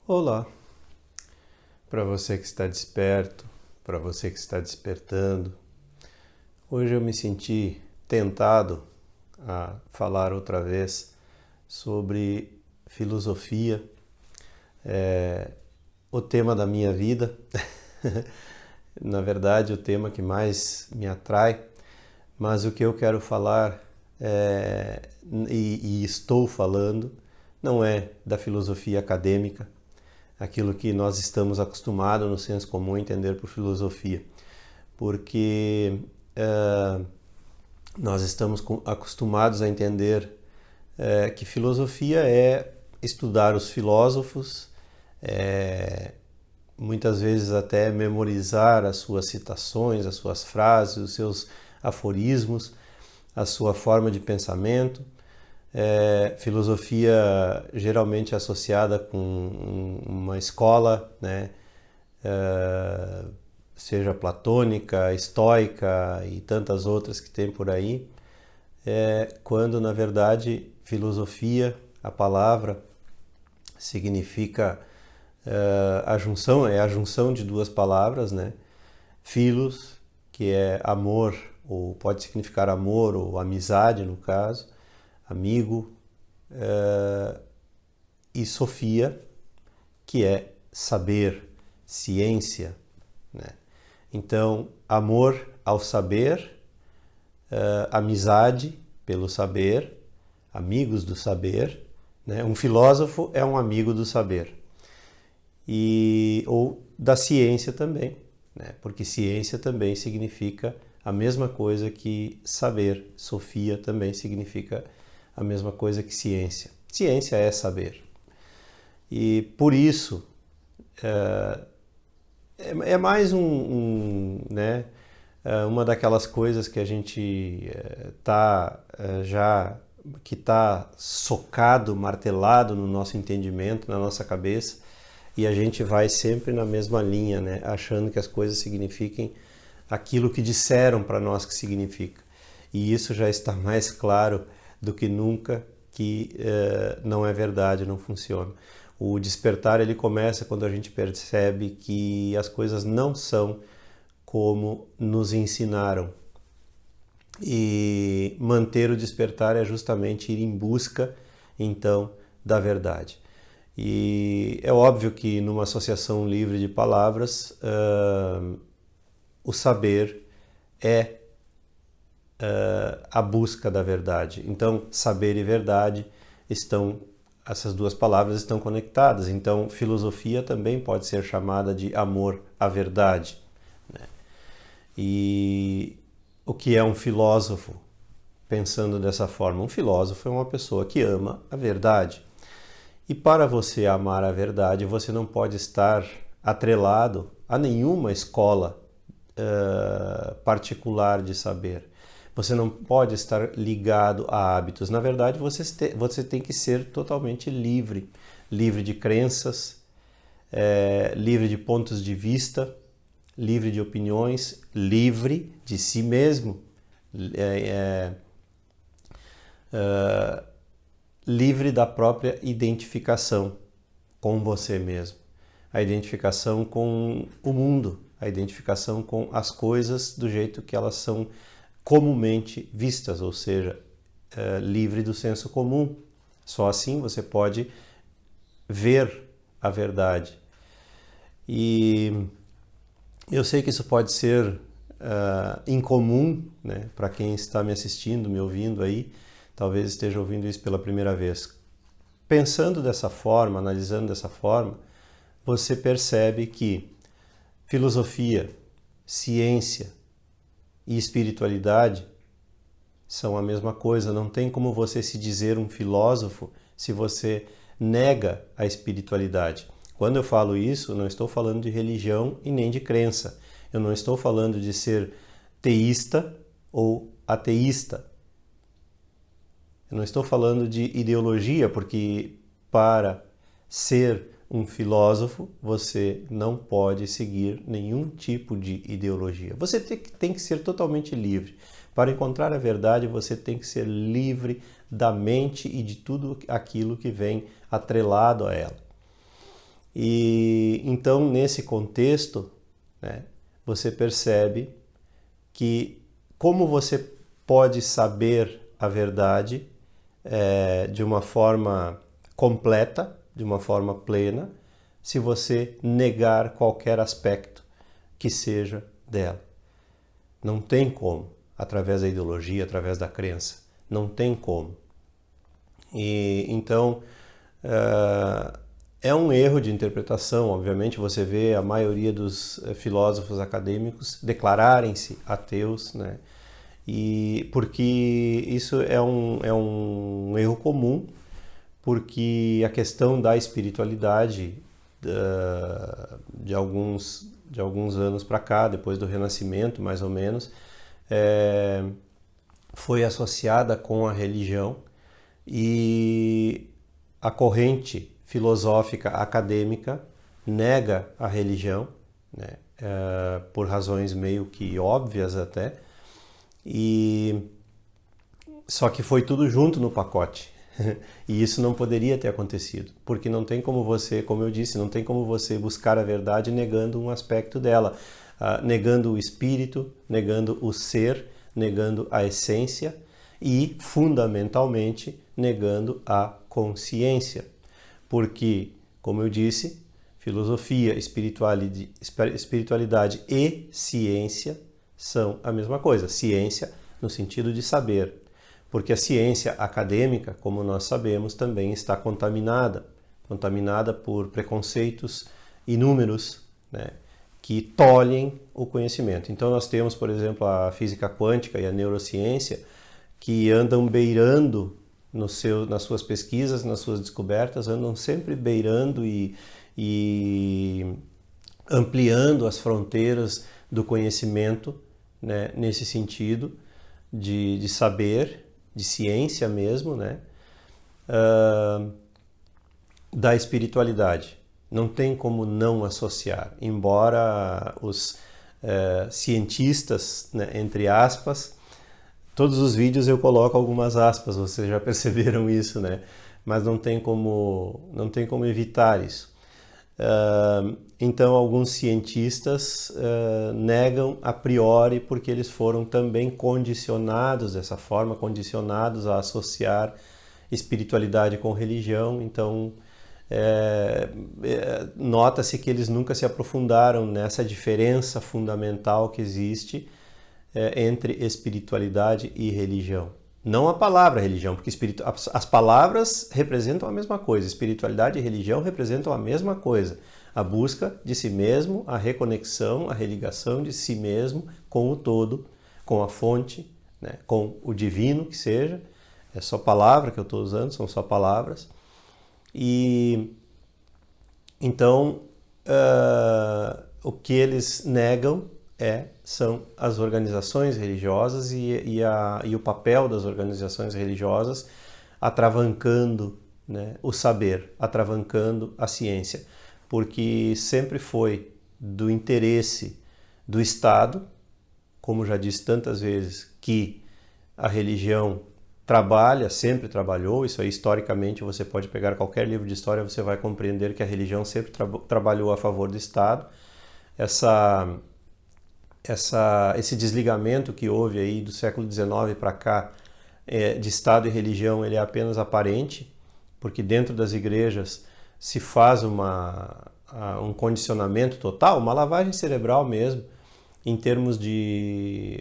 Olá, para você que está desperto, para você que está despertando. Hoje eu me senti tentado a falar outra vez sobre filosofia, o tema da minha vida. Na verdade, o tema que mais me atrai, mas o que eu quero falar e estou falando não é da filosofia acadêmica, aquilo que nós estamos acostumados no senso comum a entender por filosofia, porque nós estamos acostumados a entender que filosofia é estudar os filósofos, muitas vezes até memorizar as suas citações, as suas frases, os seus aforismos, a sua forma de pensamento. Filosofia geralmente associada com uma escola, né? Seja platônica, estoica e tantas outras que tem por aí, quando na verdade filosofia, a palavra, significa a junção de duas palavras, né? Philos, que é amor, ou pode significar amor ou amizade no caso, amigo, e Sofia, que é saber, ciência, né? Então, amor ao saber, amizade pelo saber, amigos do saber, né? Um filósofo é um amigo do saber, ou da ciência também, né? Porque ciência também significa a mesma coisa que saber. Sofia também significa a mesma coisa que ciência. Ciência é saber. E por isso é mais né, uma daquelas coisas que a gente que está socado, martelado no nosso entendimento, na nossa cabeça, e a gente vai sempre na mesma linha, né, achando que as coisas signifiquem aquilo que disseram para nós que significa. E isso já está mais claro do que nunca que não é verdade, não funciona. O despertar ele começa quando a gente percebe que as coisas não são como nos ensinaram. E manter o despertar é justamente ir em busca, então, da verdade. E é óbvio que numa associação livre de palavras, o saber é a busca da verdade. Então, saber e verdade essas duas palavras estão conectadas. Então, filosofia também pode ser chamada de amor à verdade, né? E o que é um filósofo? Pensando dessa forma, um filósofo é uma pessoa que ama a verdade. E para você amar a verdade, você não pode estar atrelado a nenhuma escola particular de saber. Você não pode estar ligado a hábitos. Na verdade, você tem que ser totalmente livre. Livre de crenças, livre de pontos de vista, livre de opiniões, livre de si mesmo. Livre da própria identificação com você mesmo. A identificação com o mundo, a identificação com as coisas do jeito que elas são comumente vistas, ou seja, livre do senso comum. Só assim você pode ver a verdade. E eu sei que isso pode ser incomum, né, para quem está me assistindo, me ouvindo aí, talvez esteja ouvindo isso pela primeira vez. Pensando dessa forma, analisando dessa forma, você percebe que filosofia, ciência e espiritualidade são a mesma coisa. Não tem como você se dizer um filósofo se você nega a espiritualidade. Quando eu falo isso, não estou falando de religião e nem de crença. Eu não estou falando de ser teísta ou ateísta. Eu não estou falando de ideologia, porque para ser um filósofo, você não pode seguir nenhum tipo de ideologia. Você tem que ser totalmente livre. Para encontrar a verdade, você tem que ser livre da mente e de tudo aquilo que vem atrelado a ela. E então, nesse contexto, né, você percebe que como você pode saber a verdade de uma forma completa, de uma forma plena, se você negar qualquer aspecto que seja dela. Não tem como, através da ideologia, através da crença. Não tem como. E então é um erro de interpretação. Obviamente você vê a maioria dos filósofos acadêmicos declararem-se ateus, né? E porque isso é um erro comum, porque a questão da espiritualidade de alguns anos para cá, depois do Renascimento, mais ou menos, foi associada com a religião, e a corrente filosófica acadêmica nega a religião, né, por razões meio que óbvias até, e só que foi tudo junto no pacote. E isso não poderia ter acontecido, porque não tem como você, como eu disse, não tem como você buscar a verdade negando um aspecto dela, negando o espírito, negando o ser, negando a essência e, fundamentalmente, negando a consciência. Porque, como eu disse, filosofia, espiritualidade e ciência são a mesma coisa. Ciência no sentido de saber. Porque a ciência acadêmica, como nós sabemos, também está contaminada por preconceitos inúmeros, né, que tolhem o conhecimento. Então nós temos, por exemplo, a física quântica e a neurociência, que andam beirando nas suas pesquisas, nas suas descobertas, andam sempre beirando e ampliando as fronteiras do conhecimento, né, nesse sentido de saber, de ciência mesmo, né, da espiritualidade. Não tem como não associar, embora os cientistas, né, entre aspas, todos os vídeos eu coloco algumas aspas, vocês já perceberam isso, né? Mas não tem como evitar isso. Então, alguns cientistas negam a priori porque eles foram também condicionados dessa forma, condicionados a associar espiritualidade com religião. Então, nota-se que eles nunca se aprofundaram nessa diferença fundamental que existe entre espiritualidade e religião. Não a palavra religião, porque as palavras representam a mesma coisa. Espiritualidade e religião representam a mesma coisa. A busca de si mesmo, a reconexão, a religação de si mesmo com o todo, com a fonte, né, com o divino que seja. É só palavra que eu estou usando, são só palavras. E então o que eles negam são as organizações religiosas e o papel das organizações religiosas atravancando, né, o saber, atravancando a ciência, porque sempre foi do interesse do Estado, como já disse tantas vezes, que a religião trabalha, sempre trabalhou. Isso aí, historicamente, você pode pegar qualquer livro de história, você vai compreender que a religião sempre trabalhou a favor do Estado. Esse desligamento que houve aí do século XIX para cá de Estado e religião, ele é apenas aparente, porque dentro das igrejas se faz um condicionamento total, uma lavagem cerebral mesmo, em termos de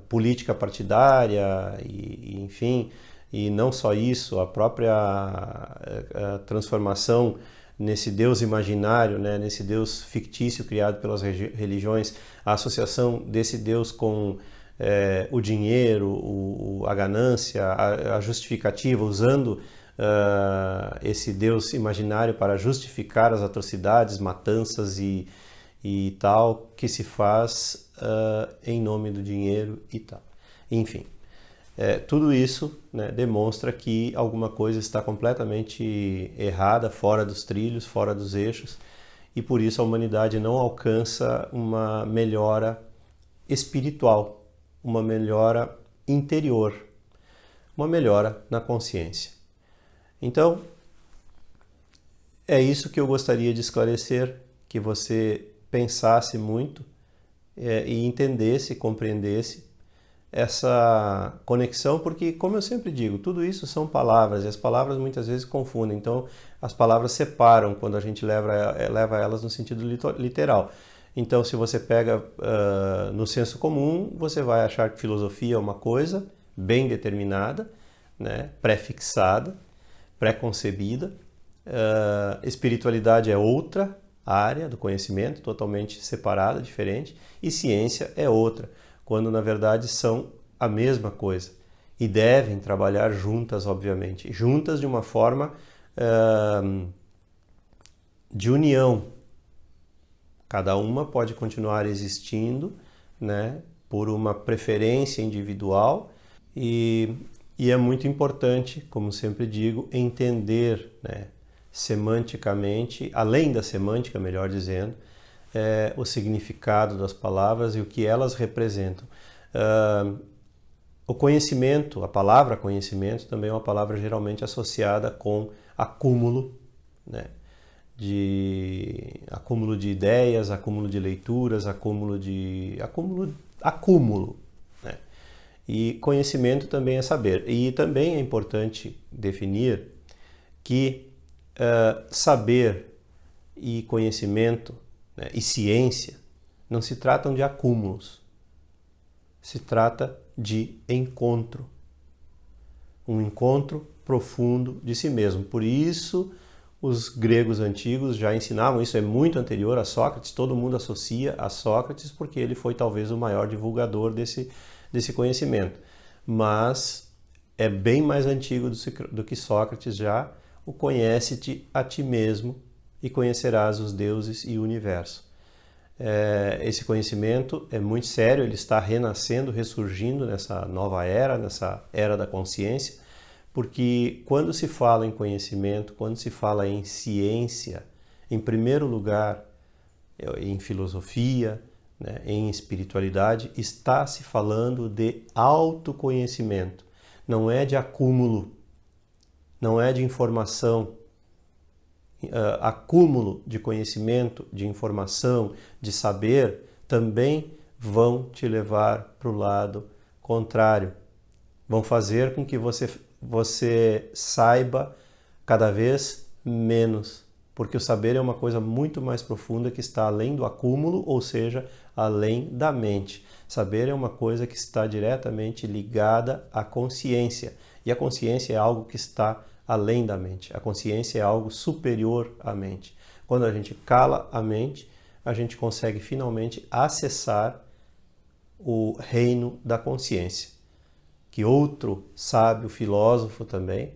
política partidária e enfim, e não só isso, a própria transformação nesse Deus imaginário, né, nesse Deus fictício criado pelas religiões, a associação desse Deus com o dinheiro, a ganância, a justificativa, usando esse Deus imaginário para justificar as atrocidades, matanças e tal, que se faz em nome do dinheiro e tal. Enfim, tudo isso, né, demonstra que alguma coisa está completamente errada, fora dos trilhos, fora dos eixos, e por isso a humanidade não alcança uma melhora espiritual, uma melhora interior, uma melhora na consciência. Então, É isso que eu gostaria de esclarecer, que você pensasse muito e entendesse, compreendesse essa conexão, porque, como eu sempre digo, tudo isso são palavras, e as palavras muitas vezes confundem. Então, as palavras separam quando a gente leva elas no sentido literal. Então, se você pega no senso comum, você vai achar que filosofia é uma coisa bem determinada, né, pré-fixada, pré-concebida. Espiritualidade é outra área do conhecimento, totalmente separada, diferente, e ciência é outra, quando na verdade são a mesma coisa e devem trabalhar juntas, obviamente, juntas de uma forma de união. Cada uma pode continuar existindo, né, por uma preferência individual e é muito importante, como sempre digo, entender, né, semanticamente, além da semântica, melhor dizendo, o significado das palavras e o que elas representam. O conhecimento, a palavra conhecimento, também é uma palavra geralmente associada com acúmulo, né? Acúmulo de ideias, acúmulo de leituras, acúmulo, né? E conhecimento também é saber. E também é importante definir que saber e conhecimento, né, e ciência não se tratam de acúmulos, se trata de encontro, um encontro profundo de si mesmo. Por isso, os gregos antigos já ensinavam, isso é muito anterior a Sócrates, todo mundo associa a Sócrates porque ele foi talvez o maior divulgador desse conhecimento. Mas é bem mais antigo do que Sócrates já, o conhece-te a ti mesmo e conhecerás os deuses e o universo. Esse conhecimento é muito sério, ele está renascendo, ressurgindo nessa nova era, nessa era da consciência, porque quando se fala em conhecimento, quando se fala em ciência, em primeiro lugar, em filosofia, né, em espiritualidade, está se falando de autoconhecimento, não é de acúmulo, não é de informação. Acúmulo de conhecimento, de informação, de saber, também vão te levar para o lado contrário. Vão fazer com que você saiba cada vez menos, porque o saber é uma coisa muito mais profunda que está além do acúmulo, ou seja, além da mente. Saber é uma coisa que está diretamente ligada à consciência, e a consciência é algo que está além da mente. A consciência é algo superior à mente. Quando a gente cala a mente, a gente consegue finalmente acessar o reino da consciência, que outro sábio filósofo também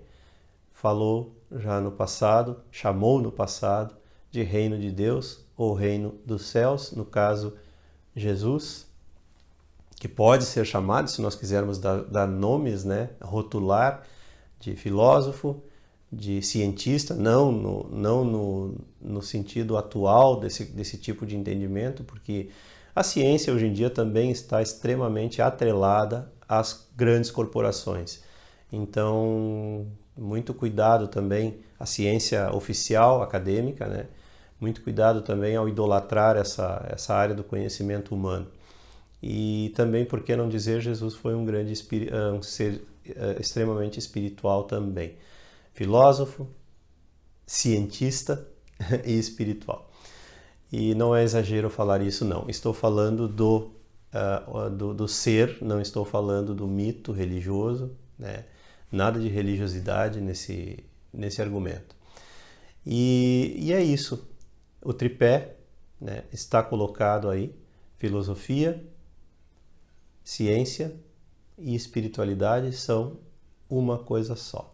falou já no passado, chamou no passado de reino de Deus ou reino dos céus, no caso Jesus, que pode ser chamado, se nós quisermos dar nomes, né, rotular, de filósofo, de cientista, não no sentido atual desse tipo de entendimento, porque a ciência hoje em dia também está extremamente atrelada às grandes corporações. Então, muito cuidado também, a ciência oficial, acadêmica, né? Muito cuidado também ao idolatrar essa área do conhecimento humano. E também, por que não dizer, Jesus foi um ser extremamente espiritual também. Filósofo, cientista e espiritual. E não é exagero falar isso, não. Estou falando do ser, não estou falando do mito religioso, né? Nada de religiosidade nesse argumento. E é isso. O tripé, né, está colocado aí: filosofia, ciência e espiritualidade são uma coisa só.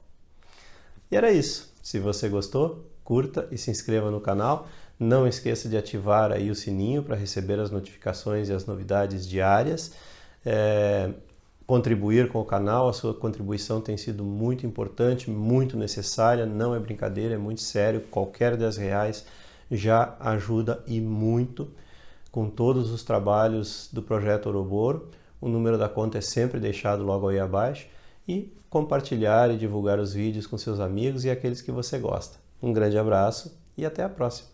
E era isso. Se você gostou, curta e se inscreva no canal. Não esqueça de ativar aí o sininho para receber as notificações e as novidades diárias. Contribuir com o canal, a sua contribuição tem sido muito importante, muito necessária, não é brincadeira, é muito sério. Qualquer R$10 já ajuda e muito com todos os trabalhos do Projeto Ouroboro. O número da conta é sempre deixado logo aí abaixo. E compartilhar e divulgar os vídeos com seus amigos e aqueles que você gosta. Um grande abraço e até a próxima.